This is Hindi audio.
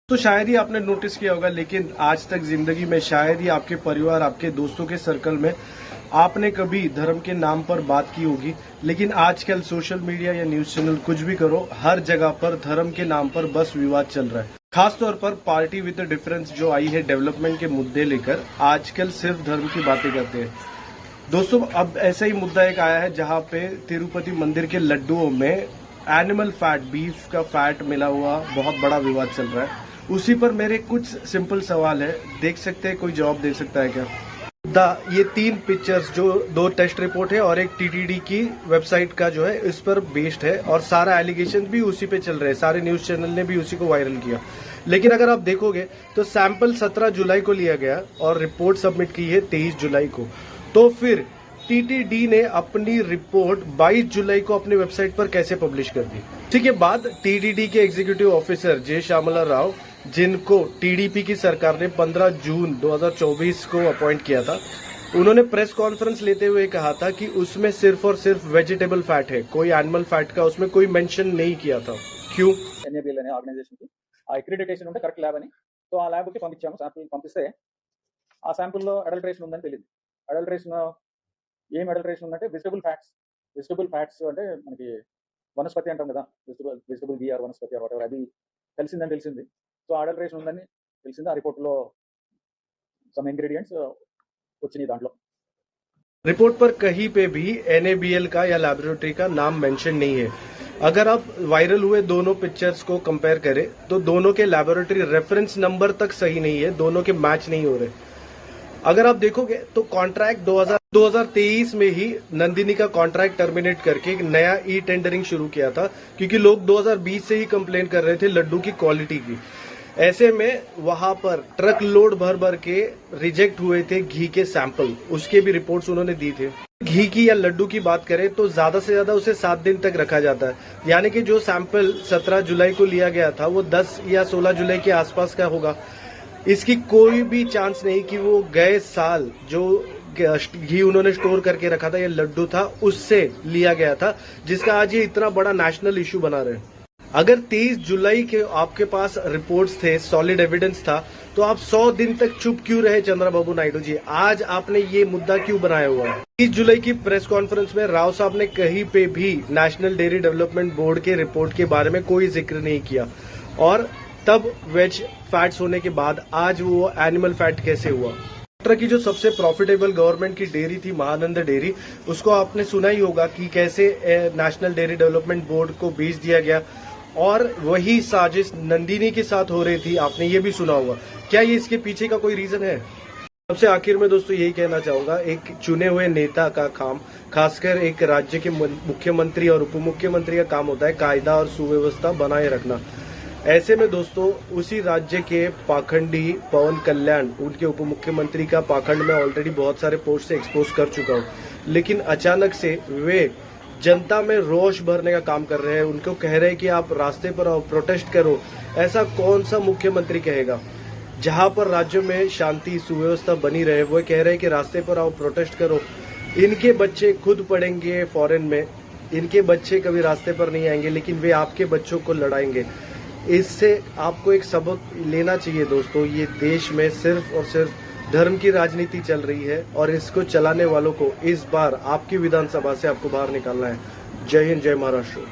तो शायद ही आपने नोटिस किया होगा, लेकिन आज तक जिंदगी में शायद ही आपके परिवार, आपके दोस्तों के सर्कल में आपने कभी धर्म के नाम पर बात की होगी। लेकिन आजकल सोशल मीडिया या न्यूज चैनल कुछ भी करो, हर जगह पर धर्म के नाम पर बस विवाद चल रहा है। खासतौर पर पार्टी विद डिफरेंस जो आई है डेवलपमेंट के मुद्दे लेकर, आजकल सिर्फ धर्म की बातें करते हैं। दोस्तों, अब ऐसा ही मुद्दा एक आया है जहां पे तिरुपति मंदिर के लड्डुओं में एनिमल फैट, बीफ का फैट मिला हुआ बहुत बड़ा विवाद चल रहा है। उसी पर मेरे कुछ सिंपल सवाल है, देख सकते हैं कोई जवाब दे सकता है क्या? ये 3 पिक्चर्स जो 2 टेस्ट रिपोर्ट है और एक टीटीडी की वेबसाइट का जो है इस पर बेस्ड है, और सारा एलिगेशन भी उसी पे चल रहे हैं। सारे न्यूज चैनल ने भी उसी को वायरल किया। लेकिन अगर आप देखोगे तो सैंपल 17 जुलाई को लिया गया और रिपोर्ट सबमिट की है 23 जुलाई को। तो फिर टीटीडी ने अपनी रिपोर्ट 22 जुलाई को अपनी वेबसाइट पर कैसे पब्लिश कर दी? इसी के बाद टीटीडी के एग्जीक्यूटिव ऑफिसर जे श्यामला राव, जिनको टीडीपी की सरकार ने 15 जून 2024 को अपॉइंट किया था, उन्होंने प्रेस कॉन्फ्रेंस लेते हुए कहा था कि उसमें सिर्फ और सिर्फ वेजिटेबल फैट है, कोई एनिमल फैट का उसमें कोई मेंशन नहीं किया था। क्यों? ఎన్ఏబిఎల్ అనే ఆర్గనైజేషన్ కి ఆ అక్రిడిటేషన్ ఉంటే కరెక్ట్ ల్యాబ్ అని, సో ఆ ల్యాబ్ కి పంపించాము. శాంపిల్ పంపిస్తే ఆ శాంపిల్లో అడల్ట్రేషన్ ఉందని తెలియదు. అడల్ట్రేషన్ ఏం అడల్ట్రేషన్ ఉందంటే వెజిటబుల్ ఫ్యాట్స్ అంటే మనకి వనస్పతి అంటాం కదా, vegetable ghee or vanaspati or whatever, అది తెలిసింది. సో అడల్ట్రేషన్ ఉందని తెలిసింది. ఆ రిపోర్ట్లో సమ్ ఇంగ్రీడియంట్స్ వచ్చినాయి దాంట్లో. रिपोर्ट पर कहीं पे भी एनएबीएल का या लैबोरेटरी का नाम मेंशन नहीं है। अगर आप वायरल हुए दोनों पिक्चर्स को कंपेयर करें तो दोनों के लैबोरेटरी रेफरेंस नंबर तक सही नहीं है, दोनों के मैच नहीं हो रहे। अगर आप देखोगे तो कॉन्ट्रैक्ट 2023 में ही नंदिनी का कॉन्ट्रैक्ट टर्मिनेट करके एक नया ई टेंडरिंग शुरू किया था, क्योंकि लोग 2020 से ही कंप्लेन कर रहे थे लड्डू की क्वालिटी की। ऐसे में वहां पर ट्रक लोड भर के रिजेक्ट हुए थे घी के सैंपल, उसके भी रिपोर्ट्स उन्होंने दी थे। घी की या लड्डू की बात करें तो ज्यादा से ज्यादा उसे 7 दिन तक रखा जाता है, यानी कि जो सैंपल 17 जुलाई को लिया गया था वो 10 या 16 जुलाई के आसपास का होगा। इसकी कोई भी चांस नहीं कि वो गए साल जो घी उन्होंने स्टोर करके रखा था, ये लड्डू था, उससे लिया गया था, जिसका आज ये इतना बड़ा नेशनल इश्यू बना रहे। अगर 23 जुलाई के आपके पास रिपोर्ट्स थे, सॉलिड एविडेंस था, तो आप 100 दिन तक चुप क्यों रहे चंद्रबाबू नायडू जी? आज आपने ये मुद्दा क्यों बनाया हुआ है? 30 जुलाई की प्रेस कॉन्फ्रेंस में राव साहब ने कहीं पे भी नेशनल डेयरी डेवलपमेंट बोर्ड के रिपोर्ट के बारे में कोई जिक्र नहीं किया, और तब वेज फैट्स होने के बाद आज वो एनिमल फैट कैसे हुआ? की जो सबसे प्रॉफिटेबल गवर्नमेंट की डेयरी थी महानंद डेयरी, उसको आपने सुना ही होगा कि कैसे नेशनल डेयरी डेवलपमेंट बोर्ड को बेच दिया गया, और वही साजिश नंदिनी के साथ हो रही थी, आपने ये भी सुना होगा। क्या ये इसके पीछे का कोई रीजन है? सबसे आखिर में दोस्तों यही कहना चाहूंगा, एक चुने हुए नेता का काम, खासकर एक राज्य के मुख्यमंत्री और उप मुख्यमंत्री का काम होता है कायदा और सुव्यवस्था बनाए रखना। ऐसे में दोस्तों उसी राज्य के पाखंडी पवन कल्याण, उनके उप मुख्यमंत्री का पाखंड में ऑलरेडी बहुत सारे पोस्ट से एक्सपोज कर चुका हूं, लेकिन अचानक से वे जनता में रोष भरने का काम कर रहे हैं। उनको कह रहे हैं कि आप रास्ते पर आओ, प्रोटेस्ट करो। ऐसा कौन सा मुख्यमंत्री कहेगा? जहां पर राज्य में शांति सुव्यवस्था बनी रहे, वो कह रहे हैं कि रास्ते पर आओ, प्रोटेस्ट करो। इनके बच्चे खुद पढ़ेंगे फॉरेन में, इनके बच्चे कभी रास्ते पर नहीं आएंगे, लेकिन वे आपके बच्चों को लड़ाएंगे। इससे आपको एक सबक लेना चाहिए दोस्तों। ये देश में सिर्फ और सिर्फ धर्म की राजनीति चल रही है, और इसको चलाने वालों को इस बार आपकी विधानसभा से आपको बाहर निकालना है। जय हिंद, जय महाराष्ट्र।